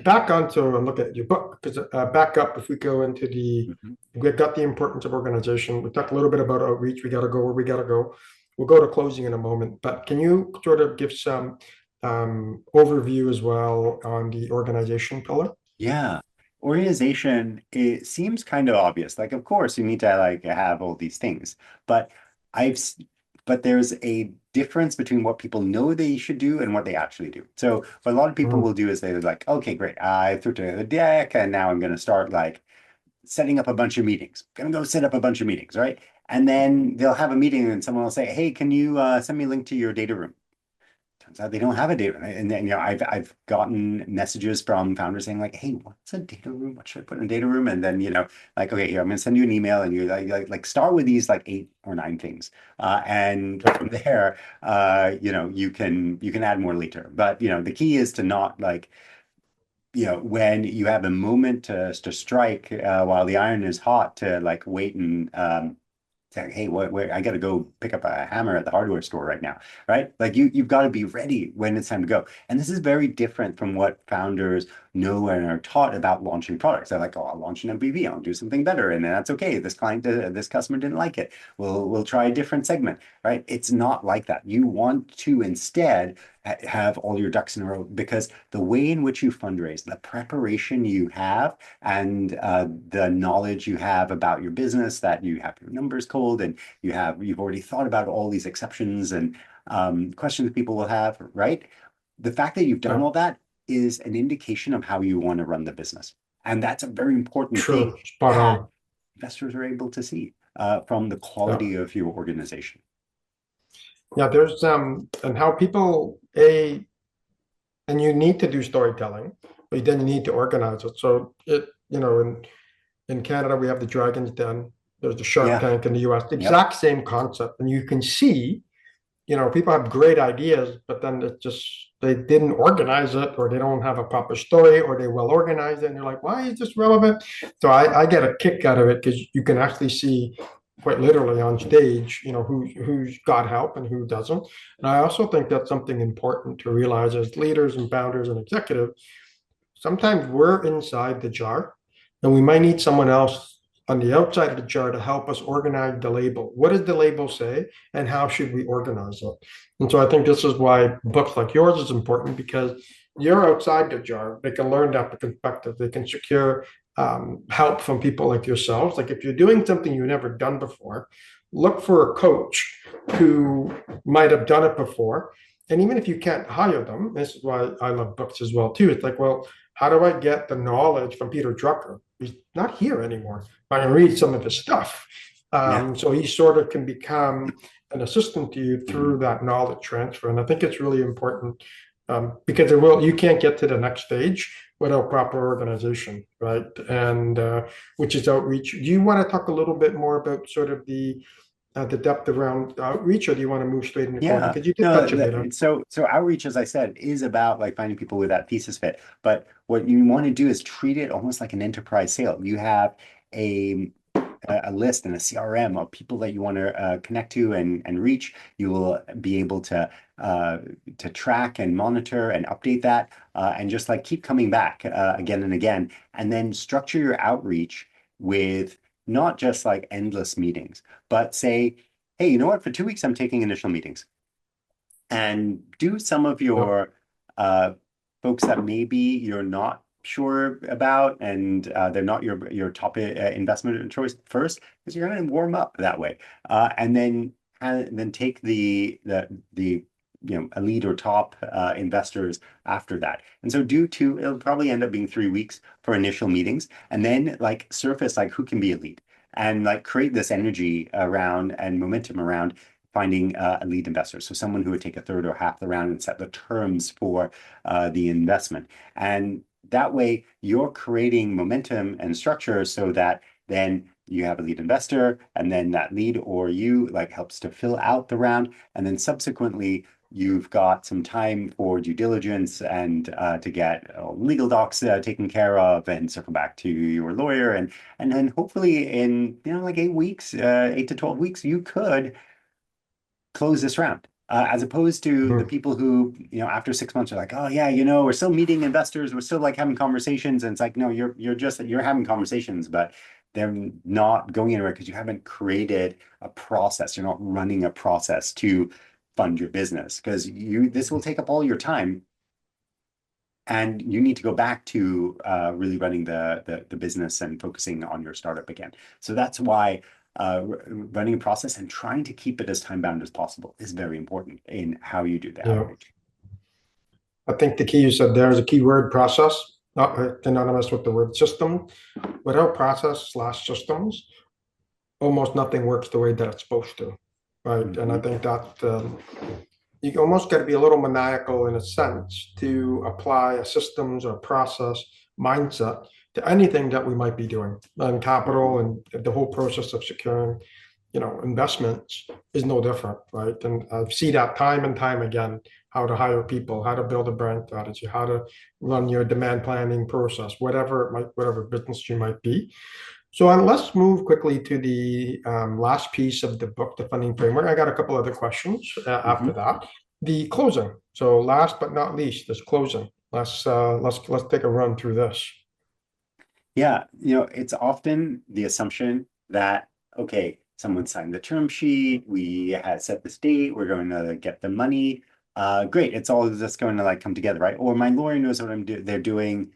back onto and look at your book, because back up if we go into Mhm. we've got the importance of organization. We talked a little bit about outreach. We got to go where we got to go. We'll go to closing in a moment, but can you sort of give some overview as well on the organization pillar? Yeah. Organization, it seems kind of obvious. Like, of course, you need to like have all these things, but I've, s- but there's a difference between what people know they should do and what they actually do. So what a lot of people Mm, will do is they're like, okay, great. I threw together the deck and now I'm going to start like setting up a bunch of meetings. Gonna go set up a bunch of meetings, right? And then they'll have a meeting and someone will say, hey, can you send me a link to your data room? Turns out they don't have a data room. And then, I've gotten messages from founders saying like, hey, what's a data room? What should I put in a data room? And then, like, okay, here, I'm gonna send you an email and you like start with these like 8 or 9 things. And from there, you can add more later. But the key is to not like, when you have a moment to strike while the iron is hot to like wait and say, hey, I got to go pick up a hammer at the hardware store right now, right? Like you've got to be ready when it's time to go. And this is very different from what founders know and are taught about launching products. They're like, oh, I'll launch an MVP, I'll do something better, and then that's okay. This customer didn't like it. We'll try a different segment, right? It's not like that. You want to instead have all your ducks in a row because the way in which you fundraise, the preparation you have, and the knowledge you have about your business, that you have your numbers cold and you've already thought about all these exceptions and questions people will have, right? The fact that you've done yeah, all that is an indication of how you want to run the business. And that's a very important thing true, spot that on. investors are able to see from the Yeah. quality of your organization. Yeah, there's and how people a and you need to do storytelling, but then you need to organize it. So in Canada we have the Dragon's Den, there's the Shark Yeah. Tank in the US, the Yep. exact same concept. And you can see, people have great ideas, but then it just they didn't organize it, or they don't have a proper story, or they well organize it, and you're like, why is this relevant? So I get a kick out of it because you can actually see quite literally on stage, who's got help and who doesn't. And I also think that's something important to realize as leaders and founders and executives. Sometimes we're inside the jar and we might need someone else on the outside of the jar to help us organize the label. What does the label say and how should we organize it? And so I think this is why books like yours is important, because you're outside the jar. They can learn that perspective. They can secure help from people like yourselves. Like if you're doing something you've never done before, look for a coach who might have done it before. And even if you can't hire them, this is why I love books as well too. It's like, well, how do I get the knowledge from Peter Drucker? He's not here anymore. I can read some of his stuff. Yeah. So he sort of can become an assistant to you Mhm. through that knowledge transfer. And I think it's really important, because you can't get to the next stage without proper organization, right? And which is outreach. Do you want to talk a little bit more about sort of the depth around outreach, or do you want to move straight into closing? Yeah. Because you did No, touch a bit on. so outreach, as I said, is about like finding people with that thesis fit. But what you want to do is treat it almost like an enterprise sale. You have a a list and a CRM of people that you want to connect to and reach. You will be able to track and monitor and update that, and just like keep coming back again and again, and then structure your outreach with not just like endless meetings, but say, hey, you know what? For 2 weeks, I'm taking initial meetings and do some of Yeah. your uh, folks that maybe you're not sure about and they're not your top investment choice first because you're going to warm up that way and then take the elite or top investors after that. And so it'll probably end up being 3 weeks for initial meetings and then like surface like who can be a lead and like create this energy around and momentum around finding a lead investor. So someone who would take a third or half the round and set the terms for the investment. And that way you're creating momentum and structure so that then you have a lead investor and then that lead or you like helps to fill out the round. And then subsequently you've got some time for due diligence and to get legal docs taken care of and circle back to your lawyer and then hopefully in like 8 weeks 8 to 12 weeks you could close this round. as opposed to the Mhm. people who, after 6 months are like, oh yeah, we're still meeting investors, we're still like having conversations. And it's like, no, you're having conversations, but they're not going anywhere because you haven't created a process. You're not running a process to fund your business because this will take up all your time and you need to go back to really running the business and focusing on your startup again. So that's why running a process and trying to keep it as time bound as possible is very important in how you do the Yeah. outreach. I think the key you said there is a keyword process, not synonymous with the word system. Without process slash systems, almost nothing works the way that it's supposed to, right? And I Mhm. think that you almost got to be a little maniacal in a sense to apply a systems or process mindset to anything that we might be doing. And capital and the whole process of securing, investments is no different, right? And I see that time and time again, how to hire people, how to build a brand strategy, how to run your demand planning process, whatever business you might be. So let's move quickly to the last piece of the book, the funding framework. I got a couple other questions after Mhm. that. The closing. So last but not least, this closing. Let's take a run through this. Yeah, it's often the assumption that, okay, someone signed the term sheet, we had set this date, we're going to get the money. Great, it's all just going to like come together, right? Or my lawyer knows what they're doing.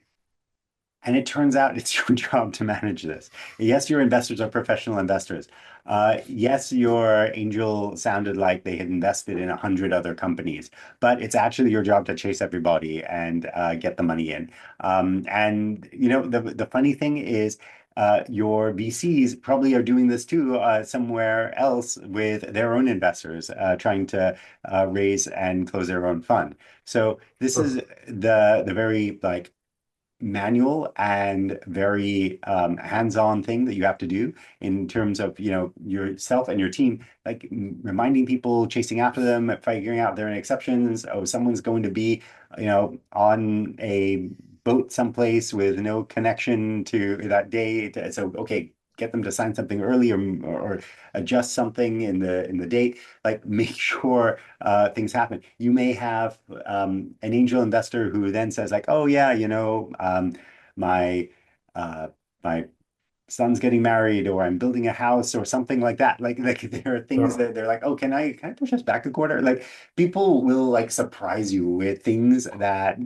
And it turns out it's your job to manage this. Yes, your investors are professional investors. Yes, your angel sounded like they had invested in 100 other companies, but it's actually your job to chase everybody and get the money in. And the funny thing is, your VCs probably are doing this too somewhere else with their own investors, trying to raise and close their own fund. So this is Sure. the very like manual and very hands-on thing that you have to do in terms of yourself and your team, like reminding people, chasing after them, figuring out their exceptions. Oh, someone's going to be on a boat someplace with no connection to that day, so okay, get them to sign something early, or adjust something in the date, like make sure things happen. You may have an angel investor who then says like, oh yeah, my uh, my son's getting married, or I'm building a house, or something like that. Like there are things Yeah. that they're like, oh, can I push this back a quarter? Like people will like surprise you with things that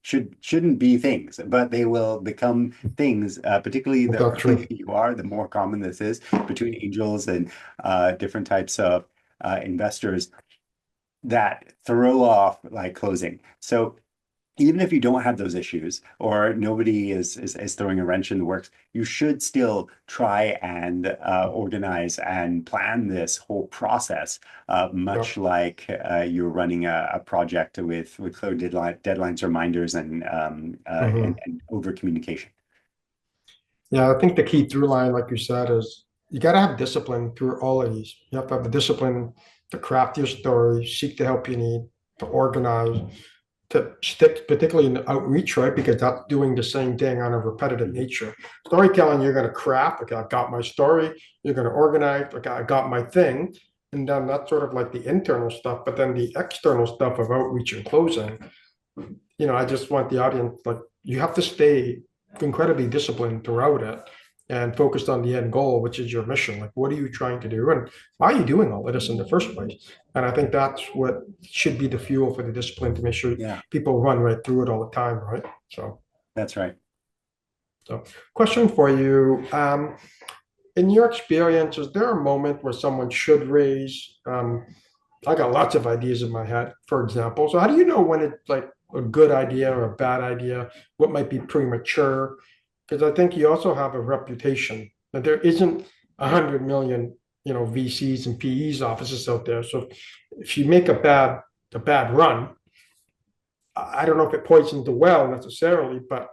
shouldn't be things, but they will become things. Particularly the That's earlier true. you are, the more common this is between angels and different types of investors that throw off like closing. So even if you don't have those issues or nobody is throwing a wrench in the works, you should still try and organize and plan this whole process, Yeah. much like you're running a project with clear deadlines, reminders, Mhm. and over communication. Yeah, I think the key through line, like you said, is you got to have discipline through all of these. You have to have the discipline to craft your story, seek the help you need, to organize, to stick, particularly in the outreach, right? Because that's doing the same thing on a repetitive Mhm. nature. Storytelling, you're going to craft. Okay, I got my story. You're going to organize. Okay, I got my thing. And then that's sort of like the internal stuff. But then the external stuff of outreach and closing, I just want the audience, like, you have to stay incredibly disciplined throughout it and focused on the end goal, which is your mission. Like, what are you trying to do? And why are you doing all of this in the first place? And I think that's what should be the fuel for the discipline to make sure Yeah, people run right through it all the time, right? that's right. So question for you. In your experience, is there a moment where someone should raise? I got lots of ideas in my head, for example. So how do you know when it's like a good idea or a bad idea? What might be premature? Because I think you also have a reputation that there isn't 100 million, VCs and PEs offices out there. So if you make a bad run, I don't know if it poisons the well necessarily, but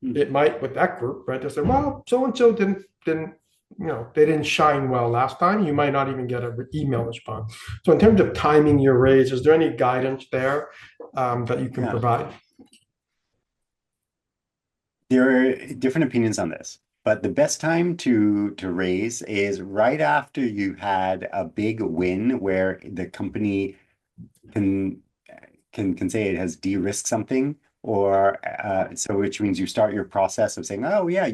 Mm. it might with that group, right? They say, well, so and so didn't they didn't shine well last time. You might not even get an email response. So in terms of timing your raise, is there any guidance there that you can Yeah. provide? There are different opinions on this. But the best time to raise is right after you had a big win where the company can can say it has de-risked something, or so which means you start your process of saying, oh yeah,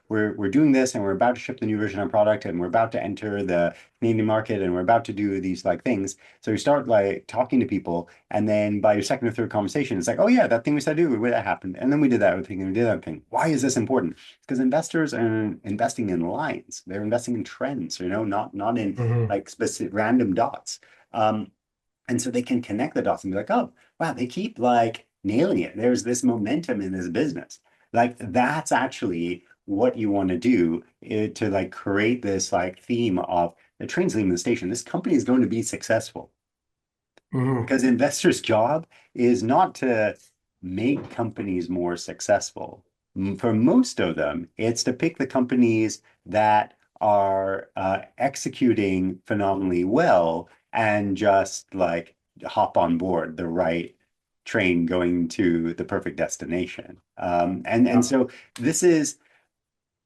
we're doing this and we're about to ship the new version of product and we're about to enter the Canadian market and we're about to do these like things. So you start like talking to people, and then by your second or third conversation, it's like, oh yeah, that thing we said do, that happened, and then we did that thing and we did that thing. Why is this important? Because investors are investing in lines. They're investing in trends, not in Mhm. like specific random dots. And so they can connect the dots and be like, oh, wow, they keep like nailing it. There's this momentum in this business. Like that's actually what you want to do, to like create this like theme of the train's leaving the station. This company is going to be successful, Mhm. because investors' job is not to make companies more successful. For most of them, it's to pick the companies that are executing phenomenally well and just like hop on board the right train going to the perfect destination. And Yeah. so this is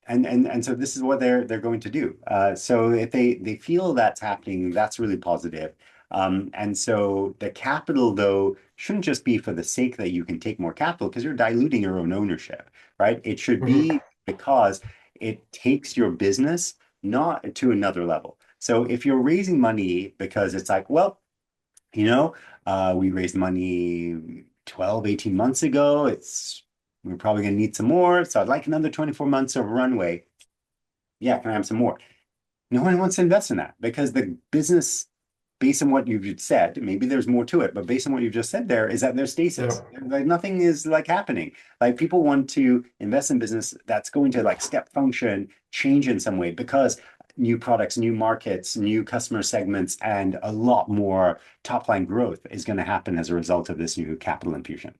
and so this is what they're going to do. So if they feel that's happening, that's really positive. And so the capital, though, shouldn't just be for the sake that you can take more capital because you're diluting your own ownership, right? It should Mhm. be because it takes your business not to another level. So if you're raising money because it's like, well, we raised money 12, 18 months ago. We're probably going to need some more. So I'd like another 24 months of runway. Yeah, can I have some more? No one wants to invest in that because the business, based on what you've said, maybe there's more to it, but based on what you've just said there, is that there's Yeah. stasis. Like nothing is like happening. Like people want to invest in business that's going to like step function, change in some way because new products, new markets, new customer segments, and a lot more top line growth is going to happen as a result of this new capital infusion.